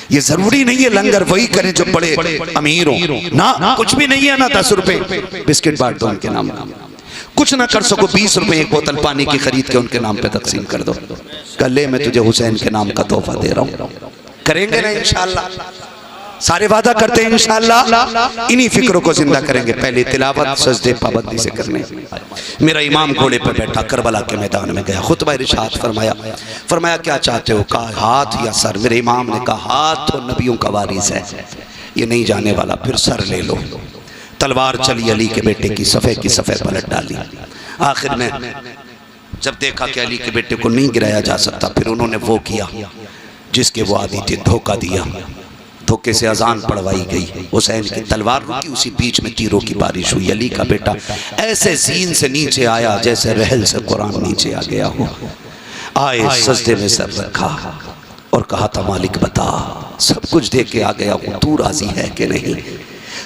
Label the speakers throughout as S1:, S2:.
S1: ये जरूरी नहीं है लंगर वही करें जो बड़े अमीर हो ना, कुछ भी नहीं है ना 10 रुपए बिस्किट बांट दो उनके नाम, कुछ ना कर सको 20 रुपए एक बोतल पानी की खरीद के उनके नाम पे तकसीम कर दो, कल मैं तुझे हुसैन के नाम का तोहफा दे रहा हूँ। करेंगे ना इंशाअल्लाह, सारे वादा करते हैं इंशाअल्लाह इन्हीं फिक्रों को जिंदा करेंगे। पहले तिलावत सजदे पाबंदी से करने। मेरा इमाम घोड़े पर बैठा करबला के मैदान में गया, खुतबा इरशाद फरमाया, फरमाया क्या चाहते हो, कहा हाथ या सर। मेरे इमाम ने कहा हाथ तो नबियों का वारिस है, ये नहीं जाने वाला, फिर सर ले लो। तलवार चली, अली के बेटे की सफ़े पलट डाली। आखिर में जब देखा कि अली के बेटे को नहीं गिराया जा सकता, फिर उन्होंने वो किया जिसके वो आदि थे, धोखा दिया। धोखे से अजान पढ़वाई गई, हुसैन की तलवार रुकी, उसी बीच में तीरों की बारिश हुई। अली का बेटा ऐसे जीन से नीचे आया जैसे रहल से कुरान नीचे आ गया हो। आए सजदे में सर रखा और कहा था मालिक बता, सब कुछ दे के आ गया हूँ, तू राजी है कि नहीं,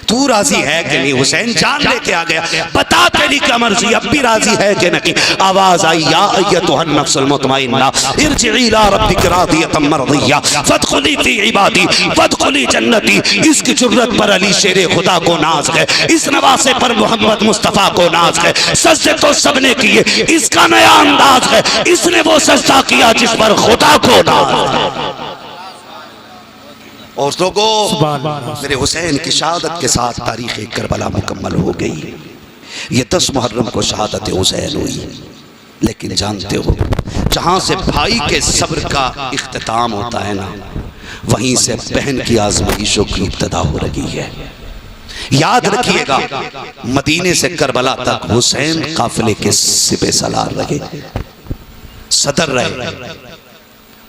S1: तू राजी है कि नहीं। हुसैन जान लेके आ गया, बता तेरी क्या मर्जी, अब भी राजी है कि नहीं। आवाज आई, या अय्यतुहन नफ्सुल मुतमइन्ना इरजिई इला रब्बिक रादियतम मरदिया फदखुली फी इबादी फदखुली जन्नती। इसकी जुर्रत पर अली शेरे खुदा को नाज है, इस नवासे पर मोहम्मद मुस्तफ़ा को नाज है। सजदे तो सबने किए, इसका नया अंदाज है, इसने वो सजदा किया जिस पर खुदा को नाज है। और लोगों, मेरे हुसैन की शहादत के साथ तारीख़ करबला मुकम्मल हो गई। ये 10 मुहर्रम को शहादत हुसैन हुई। लेकिन जानते हो, जहाँ से भाई के सब्र का इख्तिताम होता है ना, वहीं से बहन की आजमाइशों की इब्तिदा हो रही है। याद रखिएगा, मदीने से करबला तक हुसैन काफिले के सिपे सलार रहे, सदर रहे,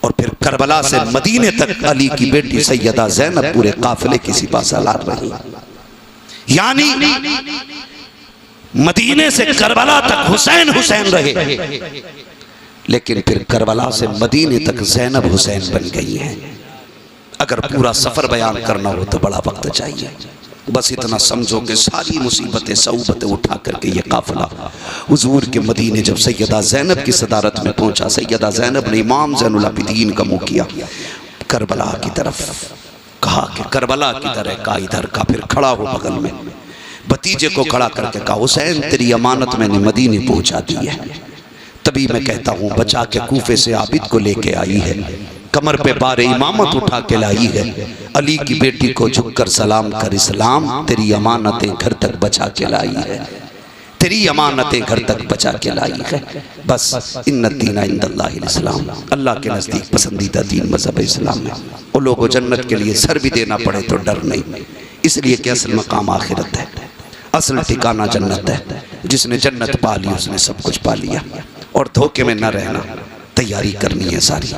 S1: और फिर करबला से मदीने तक अली की बेटी सैयदा ज़ैनब पूरे काफिले की सिपा सलार रही। यानी मदीने से करबला तक हुसैन हुसैन रहे, लेकिन फिर करबला से मदीने तक ज़ैनब हुसैन बन गई हैं। अगर पूरा सफर बयान करना हो तो बड़ा वक्त चाहिए। बस इतना समझो कि सारी मुसीबतें सऊबतें उठा करके ये काफिला हुजूर के मदीने जब सैयदा ज़ैनब की सदारत में पहुंचा, सैयदा ज़ैनब ने इमाम ज़ैनुल आबिदीन का मुँह किया करबला की तरफ, कहा कि करबला की तरह का इधर का, फिर खड़ा हो बगल में भतीजे को खड़ा करके कहा हुसैन तेरी अमानत मैंने मदीने पहुंचा दी है। तभी मैं कहता हूँ बचा के कूफे से आबिद को लेके आई है, कमर पे बारे इमामत उठा के लाई है। अली की बेटी को झुककर सलाम कर इस्लाम, तेरी अमानतें घर तक बचा के लाई है, तेरी अमानतें घर तक बचा के लाई है। बस इन्ना दीना इंदल्लाहिल इस्लाम, अल्लाह के नज़दीक पसंदीदा दीन मज़हब इस्लाम है। वो लोगों जन्नत के लिए सर भी देना पड़े तो डर नहीं, इसलिए कि असल मकाम आखिरत है, असल ठिकाना जन्नत है। जिसने जन्नत पा ली उसने सब कुछ पा लिया। और धोखे में न रहना, तैयारी करनी है, सारी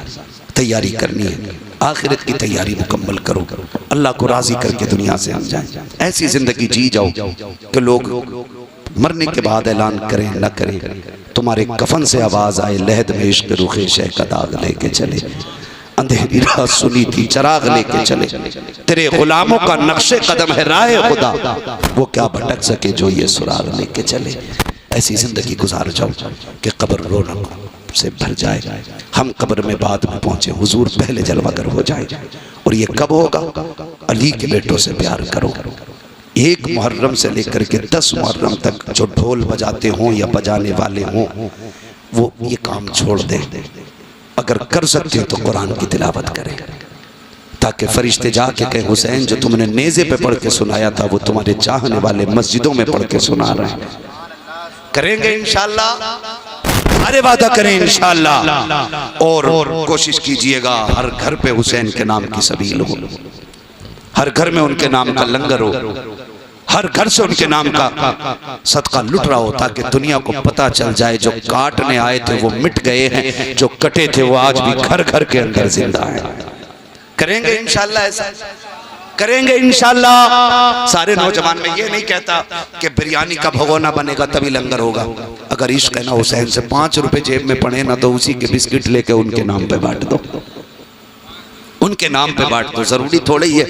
S1: तैयारी करनी है, आखिरत की तैयारी मुकम्मल करो, अल्लाह को राजी करके दुनिया से हम जाएं। ऐसी जिंदगी जी जाओ कि लोग मरने के बाद ऐलान करें न करें, तुम्हारे कफन से आवाज आए लहद में इश्क रुखे शह का दाग लेके चले, अंधेरी रात सुनी थी चराग लेके चले, तेरे गुलामों का नक्शे कदम है राह खुदा, वो क्या भटक सके जो ये सुराग लेके चले। ऐसी जिंदगी गुजार जाओ कि कब्र रौनक से भर जाए, हम कब्र में बाद में पहुंचे, हुजूर पहले जलवागर हो जाए। और ये कब होगा? अली के बेटों से प्यार करो। 1 मुहर्रम से लेकर के 10 मुहर्रम तक जो ढोल बजाते हों या बजाने वाले हों, वो ये काम छोड़ दें। अगर कर सकते हो तो कुरान की तिलावत करें, ताकि फरिश्ते जाके कहें हुसैन जो तुमने नेज़े पे पढ़ के सुनाया था वो तुम्हारे चाहने वाले मस्जिदों में पढ़ के सुना रहे हैं। करेंगे इंशाअल्लाह, अरे वादा करें इंशाअल्लाह। और कोशिश कीजिएगा हर घर पे हुसैन के नाम की सबील हो, हर घर में उनके नाम का लंगर हो, हर घर से उनके नाम का सदका लुट रहा हो, ताकि दुनिया को पता चल जाए जो काटने आए थे वो मिट गए हैं, जो कटे थे वो आज भी घर घर के अंदर जिंदा है। करेंगे इंशाअल्लाह, ऐसा करेंगे इंशाअल्लाह। सारे नौजवान में ये नहीं कहता कि बिरयानी का भगोना बनेगा तभी लंगर होगा। अगर इश्क है ना हुसैन से 5 रुपए जेब में पड़े ना तो उसी के बिस्किट लेके उनके नाम पे बांट दो, उनके नाम पे बांट दो। जरूरी थोड़ी है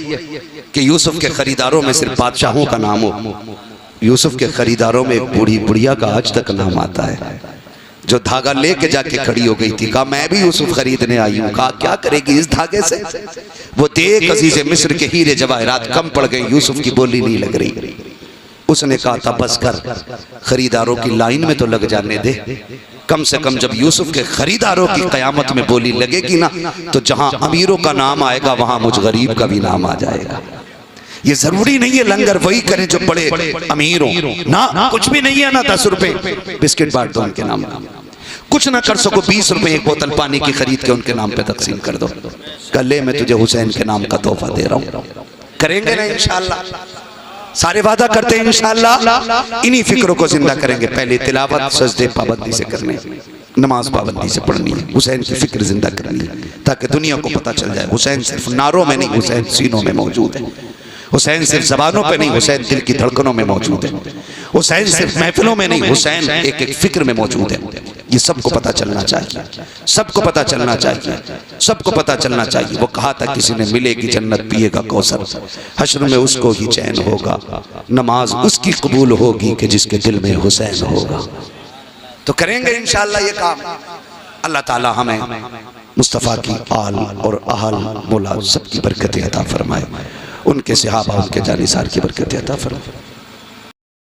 S1: कि यूसुफ के खरीदारों में सिर्फ बादशाहों का नाम हो। यूसुफ के खरीदारों में एक बूढ़ी बुढ़िया का आज तक नाम आता है। जो धागा लेके जाके खड़ी हो गई थी, कहा मैं भी यूसुफ खरीदने आई हूँ। कहा क्या करेगी इस धागे से? वो देख अजीज़े मिस्र के हीरे जवाहरात कम पड़ गए, यूसुफ की बोली नहीं लग रही। उसने कहा था बस कर, खरीदारों की लाइन में तो लग जाने दे, कम से कम जब यूसुफ के खरीदारों की कयामत में बोली लगेगी ना, तो जहां अमीरों का नाम आएगा वहां मुझ गरीब का भी नाम आ जाएगा। ये जरूरी नहीं है लंगर वही करें जो बड़े अमीर हो ना, कुछ भी नहीं है ना, 10 रुपए बिस्किट बांट दो उनके नाम, कुछ ना कर सको 20 रुपए एक बोतल पानी की खरीद के उनके नाम पे तकसीम कर दो, कल ले मैं तुझे हुसैन के नाम का तोहफा दे रहा हूँ। करेंगे ना इंशाअल्लाह, सारे वादा करते हैं इंशाअल्लाह। इन्हीं फिक्रों को जिंदा करेंगे। पहले तिलावत सजदे पाबंदी से करने, नमाज पाबंदी से पढ़नी है, हुसैन की फिक्र जिंदा करनी है, ताकि दुनिया को पता चल जाए हुसैन सिर्फ नारों में नहीं, हुसैन सीनों में मौजूद है। हुसैन सिर्फ जबानों पे नहीं, हुसैन दिल की धड़कनों में मौजूद है। हुसैन सिर्फ महफिलों में नहीं, हुसैन एक एक फिक्र में मौजूद है। ये सबको पता चलना चाहिए, सबको पता चलना चाहिए, सबको पता चलना चाहिए। वो कहा था किसी ने मिलेगी जन्नत पिएगा कौसर, हश्र में उसको ही चैन होगा, नमाज उसकी कबूल होगी कि जिसके दिल में हुसैन होगा। तो करेंगे इंशाअल्लाह ये काम। अल्लाह ताला हमें मुस्तफ़ा की आल और अहल मौला सबकी बरकतें अता फरमाए, उनके सहाबा उनके जानिसार की बरकतें अता फरमाए।